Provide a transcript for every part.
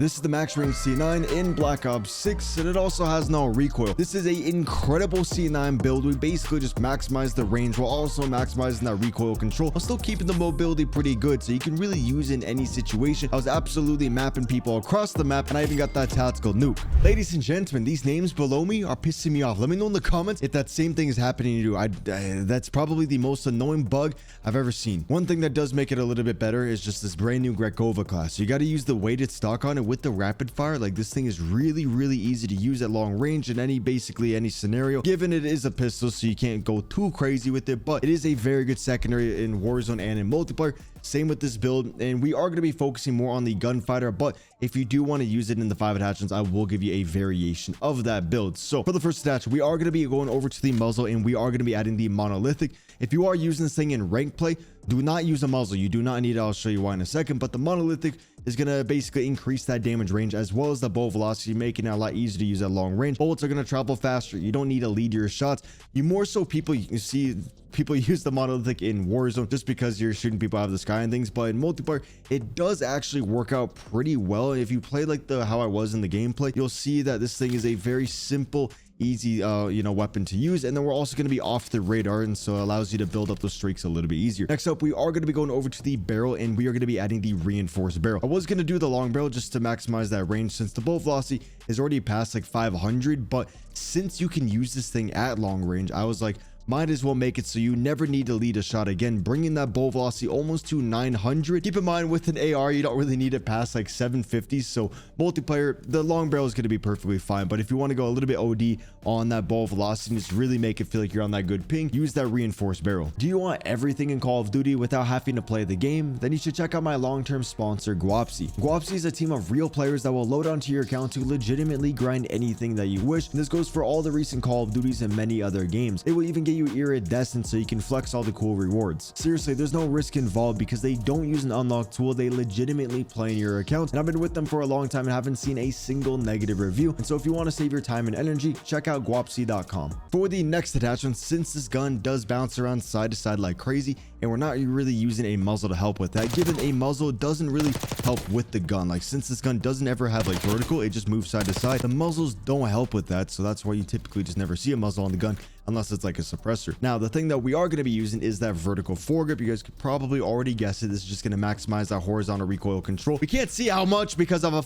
This is the max range C9 in Black Ops 6, and it also has no recoil. This is a incredible C9 build. We basically just maximize the range while also maximizing that recoil control, while still keeping the mobility pretty good, so you can really use it in any situation. I was absolutely mapping people across the map, and I even got that tactical nuke. Ladies and gentlemen, these names below me are pissing me off. Let me know in the comments if that same thing is happening to you. That's probably the most annoying bug I've ever seen. One thing that does make it a little bit better is just this brand new Grekova class. So you got to use the weighted stock on it with the rapid fire. Like, this thing is really easy to use at long range in basically any scenario, given it is a pistol, so you can't go too crazy with it, but it is a very good secondary in Warzone and in multiplayer. Same with this build, and we are going to be focusing more on the gunfighter, but if you do want to use it in the 5 attachments, I will give you a variation of that build. So for the first attachment, we are going to be going over to the muzzle, and we are going to be adding the monolithic. If you are using this thing in rank play, do not use a muzzle. You do not need it. I'll show you why in a second, but the monolithic is going to basically increase that damage range as well as the bow velocity, making it a lot easier to use at long range. Bullets are going to travel faster. You don't need to lead your shots. You more so you see people use the monolithic in Warzone just because you're shooting people out of the sky and things, but in multiplayer it does actually work out pretty well. If you play like how I was in the gameplay, you'll see that this thing is a very simple, easy weapon to use, and then we're also going to be off the radar, and so it allows you to build up those streaks a little bit easier. Next up, we are going to be going over to the barrel, and we are going to be adding the reinforced barrel. I was going to do the long barrel just to maximize that range since the bow velocity is already past like 500, but since you can use this thing at long range, I was like, might as well make it so you never need to lead a shot again, bringing that bow velocity almost to 900. Keep in mind, with an AR, you don't really need it past like 750, so multiplayer, the long barrel is going to be perfectly fine. But if you want to go a little bit OD on that bow velocity and just really make it feel like you're on that good ping, use that reinforced barrel. Do you want everything in Call of Duty without having to play the game? Then you should check out my long-term sponsor, Guapsy. Guapsy is a team of real players that will load onto your account to legitimately grind anything that you wish, and this goes for all the recent Call of Duties and many other games. They will even get you iridescent so you can flex all the cool rewards. Seriously, there's no risk involved because they don't use an unlock tool. They legitimately play in your account, and I've been with them for a long time and haven't seen a single negative review. And so if you want to save your time and energy, check out guapsy.com. For the next attachment, since this gun does bounce around side to side like crazy, and we're not really using a muzzle to help with that, given a muzzle doesn't really help with the gun. Like, since this gun doesn't ever have like vertical, it just moves side to side. The muzzles don't help with that, so that's why you typically just never see a muzzle on the gun unless it's like a suppressor. Now, the thing that we are going to be using is that vertical foregrip. You guys could probably already guess it. This is just going to maximize that horizontal recoil control. We can't see how much because of a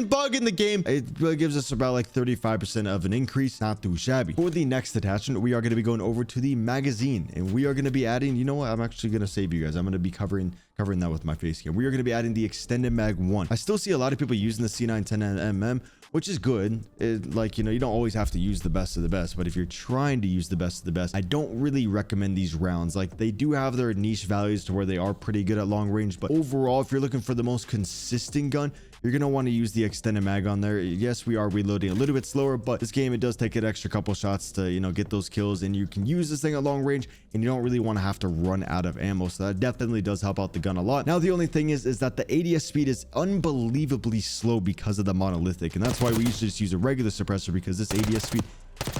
bug in the game. It really gives us about like 35% of an increase. Not too shabby. For the next attachment, we are going to be going over to the magazine, and we are going to be adding, you know what, I'm actually going to save you guys. I'm going to be covering that with my face cam. We are going to be adding the extended mag 1. I still see a lot of people using the C9 10mm, which is good. You don't always have to use the best of the best, but if you're trying to use the best of the best, I don't really recommend these rounds. Like, they do have their niche values to where they are pretty good at long range, but overall, if you're looking for the most consistent gun, you're going to want to use the extended mag on there. Yes, we are reloading a little bit slower, but this game, it does take an extra couple shots to, get those kills, and you can use this thing at long range, and you don't really want to have to run out of ammo. So that definitely does help out the gun a lot. Now, the only thing is that the ADS speed is unbelievably slow because of the monolithic, and that's why we usually just use a regular suppressor, because this ADS speed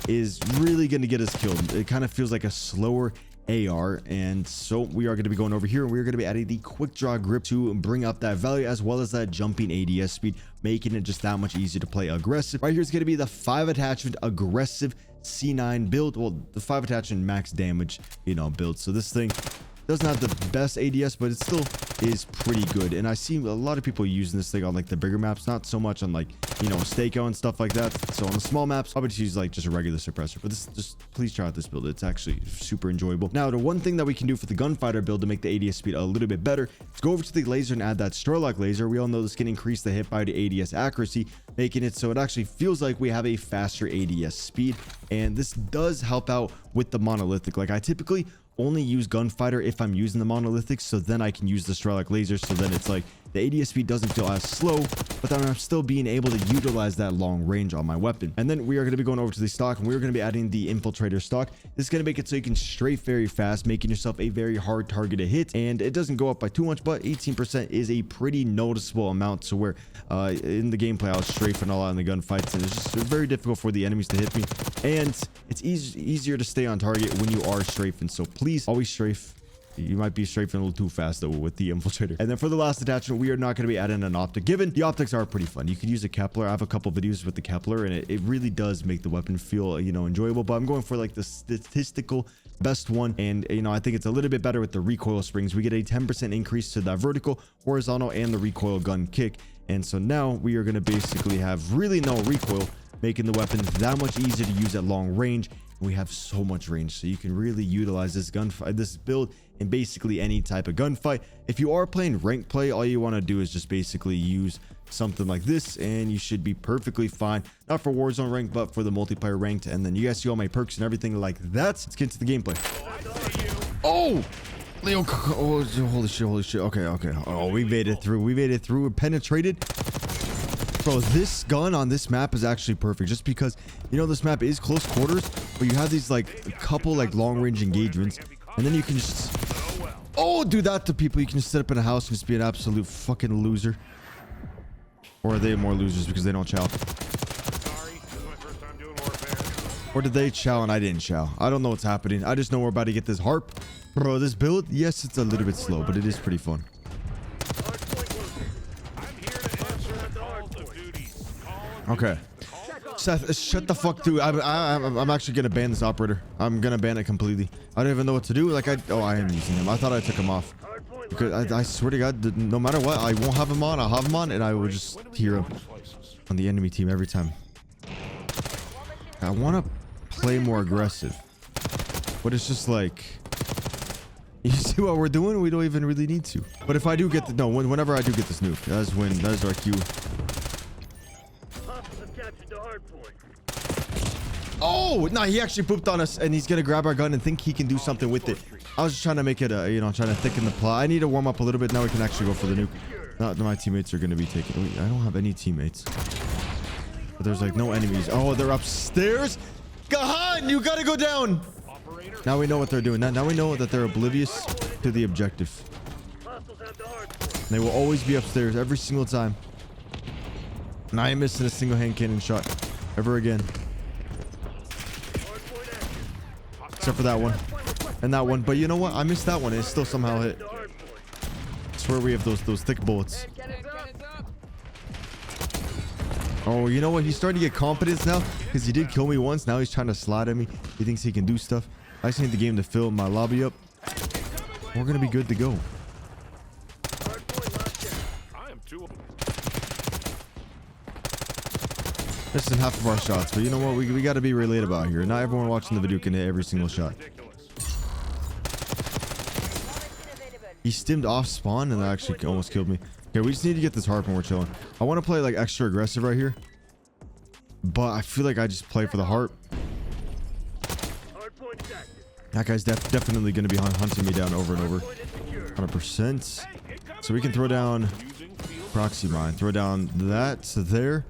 is really going to get us killed. It kind of feels like a slower AR, and so we are going to be going over here, and we're going to be adding the quick draw grip to bring up that value as well as that jumping ADS speed, making it just that much easier to play aggressive. Right here is going to be the 5 attachment aggressive C9 build. Well, the 5 attachment max damage build. So this thing doesn't have the best ADS, but it still is pretty good. And I see a lot of people using this thing on like the bigger maps, not so much on like Stakeout and stuff like that. So on the small maps, I would just use like just a regular suppressor. But just please try out this build. It's actually super enjoyable. Now, the one thing that we can do for the gunfighter build to make the ADS speed a little bit better is go over to the laser and add that Starlock laser. We all know this can increase the hip fire to ADS accuracy, making it so it actually feels like we have a faster ADS speed. And this does help out with the monolithic. Like, I typically only use gunfighter if I'm using the monolithic, so then I can use the Starlock laser, so then it's like the ADS speed doesn't feel as slow, but then I'm still being able to utilize that long range on my weapon. And then we are going to be going over to the stock, and we're going to be adding the infiltrator stock. This is going to make it so you can strafe very fast, making yourself a very hard target to hit, and it doesn't go up by too much, but 18% is a pretty noticeable amount, to where in the gameplay I was strafing a lot in the gunfights, and it's just very difficult for the enemies to hit me, and it's easier to stay on target when you are strafing. So please always strafe. You might be strafing a little too fast though with the infiltrator. And then for the last attachment, we are not going to be adding an optic, given the optics are pretty fun. You could use a Kepler. I have a couple videos with the Kepler, and it really does make the weapon feel, you know, enjoyable. But I'm going for like the statistical best one, and you know, I think it's a little bit better with the recoil springs. We get a 10% increase to the vertical, horizontal, and the recoil gun kick. And so now we are going to basically have really no recoil, making the weapon that much easier to use at long range. We have so much range, so you can really utilize this this build in basically any type of gunfight. If you are playing ranked play, all you want to do is just basically use something like this, and you should be perfectly fine. Not for Warzone ranked, but for the multiplayer ranked. And then you guys see all my perks and everything like that. Let's get into the gameplay. Oh, Leo! Oh, holy shit! Okay. Oh, we made it through. We penetrated. Bro, this gun on this map is actually perfect, just because, you know, this map is close quarters, but you have these like a couple like long range engagements, and then you can just do that to people. You can just sit up in a house and just be an absolute fucking loser. Or are they more losers because they don't chow? Or did they chow and I didn't chow? I don't know what's happening. I just know we're about to get this harp. Bro, this build, yes, it's a little bit slow, but it is pretty fun. Okay, Seth, shut the fuck, dude. I'm actually gonna ban this operator. I'm gonna ban it completely. I don't even know what to do. Like, I am using him. I thought I took him off, because I swear to God, no matter what, I won't have him on. I'll have him on, and I will just hear him on the enemy team every time. I want to play more aggressive, but it's just like, you see what we're doing? We don't even really need to. But if I do get whenever I do get this nuke, that is our cue. Oh, no, he actually pooped on us, and he's gonna grab our gun and think he can do something with it. I was just trying to make it you know, trying to thicken the plot. I need to warm up a little bit. Now we can actually go for the nuke. Not my teammates are gonna be taking. Wait, I don't have any teammates, but there's like no enemies. Oh, they're upstairs. Gahan, you gotta go down. Now we know what they're doing. Now we know that they're oblivious to the objective. They will always be upstairs every single time. And I ain't missing a single hand cannon shot ever again. Except for that one. And that one. But you know what? I missed that one. It still somehow hit. I swear we have those thick bullets. Oh, you know what? He's starting to get confidence now, because he did kill me once. Now he's trying to slide at me. He thinks he can do stuff. I just need the game to fill my lobby up. We're going to be good to go. Missing half of our shots, but you know what? We got to be relatable out here. Not everyone watching the video can hit every single shot. He stimmed off spawn, and that actually almost killed me. Okay, we just need to get this harp and we're chilling. I want to play like extra aggressive right here, but I feel like I just play for the harp. That guy's definitely going to be hunting me down over and over. 100%. So we can throw down proxy mine. Throw down that to there.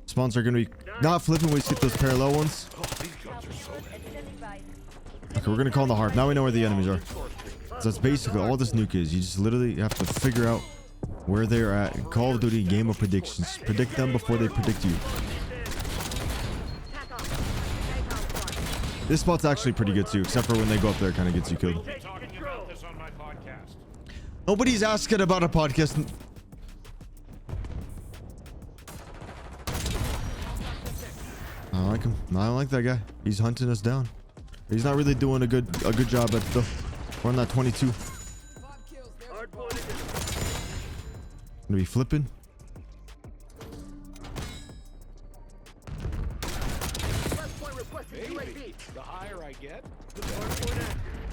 Spawns are going to be not flipping. We just get those parallel ones. Okay, we're going to call in the harp. Now we know where the enemies are. So that's basically all this nuke is. You just literally have to figure out where they're at. Call of Duty game of predictions. Predict them before they predict you. This spot's actually pretty good too, except for when they go up there, it kind of gets you killed. Nobody's asking about a podcast. I don't like him. I don't like that guy. He's hunting us down. He's not really doing a good job at the. We're on that 22. Gonna be flipping.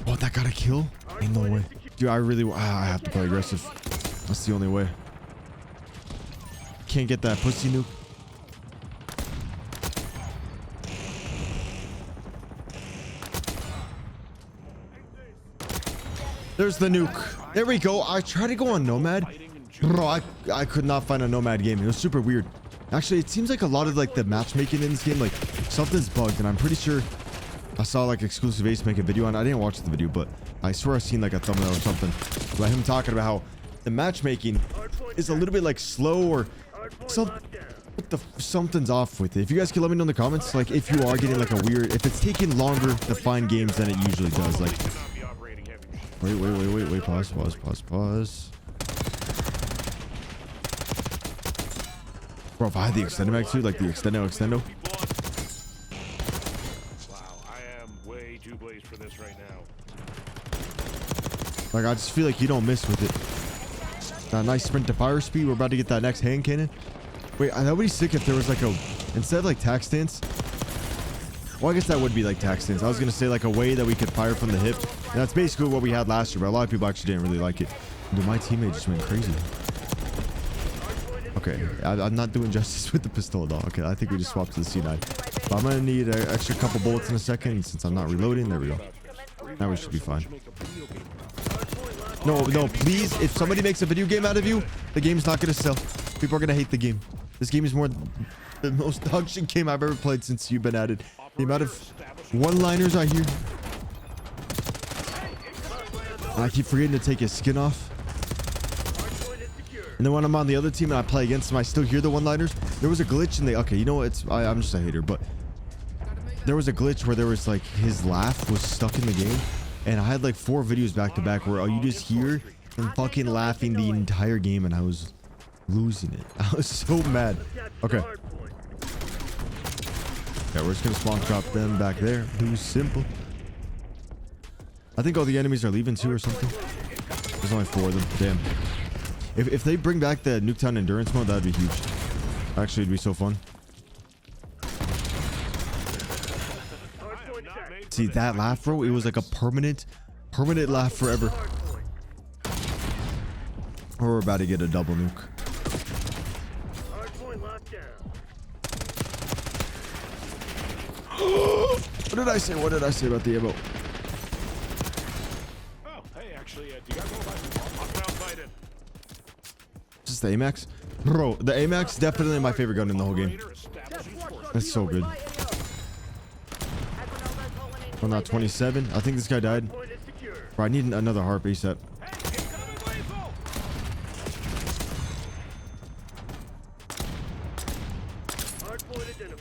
Oh, that got a kill? Ain't no way. Dude, I have to play aggressive. That's the only way. Can't get that pussy nuke. There's the nuke. There we go. I tried to go on Nomad. Bro, I could not find a Nomad game. It was super weird. Actually, it seems like a lot of like the matchmaking in this game, like something's bugged, and I'm pretty sure I saw like Exclusive Ace make a video on. I didn't watch the video, but I swear I seen like a thumbnail or something about him talking about how the matchmaking is a little bit like slow or something's off with it. If you guys can let me know in the comments, like if you are getting like a weird, if it's taking longer to find games than it usually does, like Wait. Pause. Bro, if I had the extended mag too, like the extendo. Wow, I am way too blazed for this right now. Like, I just feel like you don't miss with it. That nice sprint to fire speed. We're about to get that next hand cannon. Wait, that would be sick if there was like a, instead of like tac stance. Well, I guess that would be like tac stance. I was gonna say like a way that we could fire from the hip. And that's basically what we had last year, but a lot of people actually didn't really like it. Dude, my teammate just went crazy. Okay, I'm not doing justice with the pistol at all. Okay, I think we just swapped to the C9. But I'm gonna need an extra couple bullets in a second since I'm not reloading. There we go. Now we should be fine. No, please. If somebody makes a video game out of you, the game's not gonna sell. People are gonna hate the game. This game is the most dog shit game I've ever played since you've been at it. The amount of one-liners I hear. And I keep forgetting to take his skin off. And then when I'm on the other team and I play against them, I still hear the one-liners. There was a glitch and okay, you know what? I'm just a hater, but there was a glitch where there was like his laugh was stuck in the game. And I had like 4 videos back to back where you just hear him fucking laughing the entire game and I was losing it. I was so mad. Okay. Okay, we're just gonna spawn drop them back there. Too simple. I think all the enemies are leaving too or something. There's only 4 of them. Damn. If they bring back the Nuketown endurance mode, that'd be huge. Actually, it'd be so fun. See that laugh, bro? It was like a permanent laugh forever. Or we're about to get a double nuke. What did I say about the ammo? Oh, hey, actually, do you guys know about Is this the AMAX? Bro, the AMAX definitely my favorite gun in the whole game. That's so good. Well, not 27. I think this guy died. Bro, I need another harp ASAP.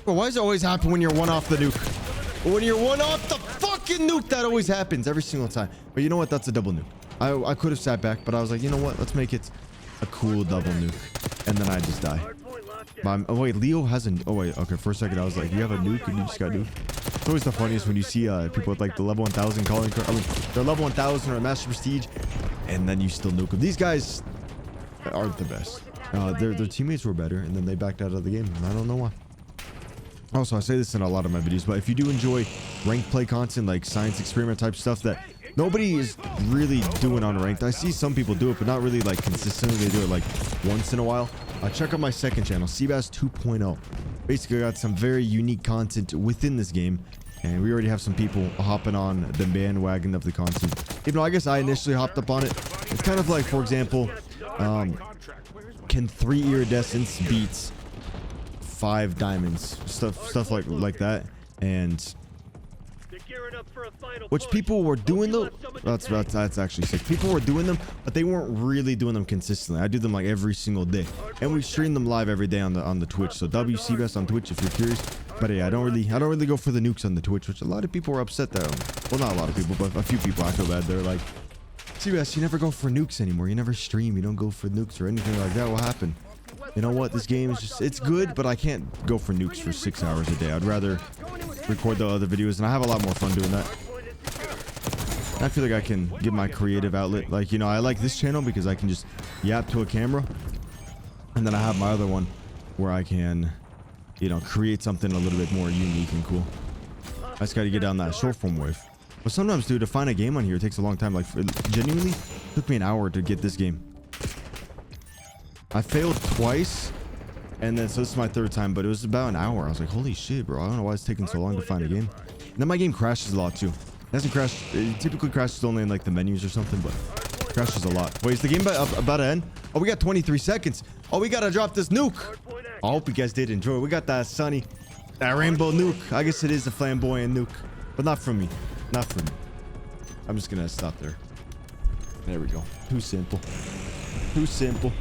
Bro, why does it always happen when you're one off the nuke? When you're one off the fucking nuke, that always happens every single time. But you know what? That's a double nuke. I could have sat back, but I was like, you know what? Let's make it a cool double nuke. And then I just die. Oh wait, Leo has an. Oh wait, okay. For a second, I was like, you have a nuke and you just got nuked. It's always the funniest when you see people with like the level 1000 calling. I mean, they're level 1000 or a master prestige, and then you still nuke them. These guys aren't the best. Their teammates were better, and then they backed out of the game. I don't know why. Also, I say this in a lot of my videos, but if you do enjoy ranked play content, like science experiment type stuff that nobody is really doing on ranked, I see some people do it, but not really like consistently. They do it like once in a while. Check out my second channel, Seabass 2.0. Basically, I got some very unique content within this game, and we already have some people hopping on the bandwagon of the content. Even though I guess I initially hopped up on it. It's kind of like, for example, can 3 iridescents beat 5 diamonds? Stuff like that. And which people were doing though. That's actually sick. People were doing them, but they weren't really doing them consistently. I do them like every single day, and we stream them live every day on the Twitch. So WCBest on Twitch if you're curious. But yeah, I don't really go for the nukes on the Twitch, which a lot of people were upset that. Well, not a lot of people, but a few people. I feel bad. They're like, CBS, you never go for nukes anymore. You never stream. You don't go for nukes or anything like that. What happened? You know what? This game is just, it's good, but I can't go for nukes for 6 hours a day. I'd rather record the other videos, and I have a lot more fun doing that. I feel like I can get my creative outlet. Like, you know, I like this channel because I can just yap to a camera, and then I have my other one where I can, you know, create something a little bit more unique and cool. I just got to get down that short form wave. But sometimes, dude, to find a game on here, it takes a long time. Like, it genuinely took me an hour to get this game. I failed twice, and then so this is my 3rd time, but it was about an hour. I was like, holy shit, bro. I don't know why it's taking so long to find a game. And then my game crashes a lot too. It doesn't crash. It typically crashes only in like the menus or something, but it crashes a lot. Wait, is the game about to end? Oh, we got 23 seconds. Oh, we gotta drop this nuke. I hope you guys did enjoy. We got that sunny, that rainbow nuke. I guess it is a flamboyant nuke, but not from me. Not from me. I'm just gonna stop there. There we go. Too simple. Too simple.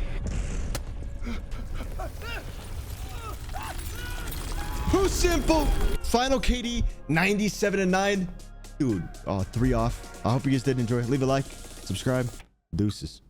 Too simple. Final KD 97 and 9. Dude, 3 off. I hope you guys did enjoy. Leave a like. subscribe. Deuces.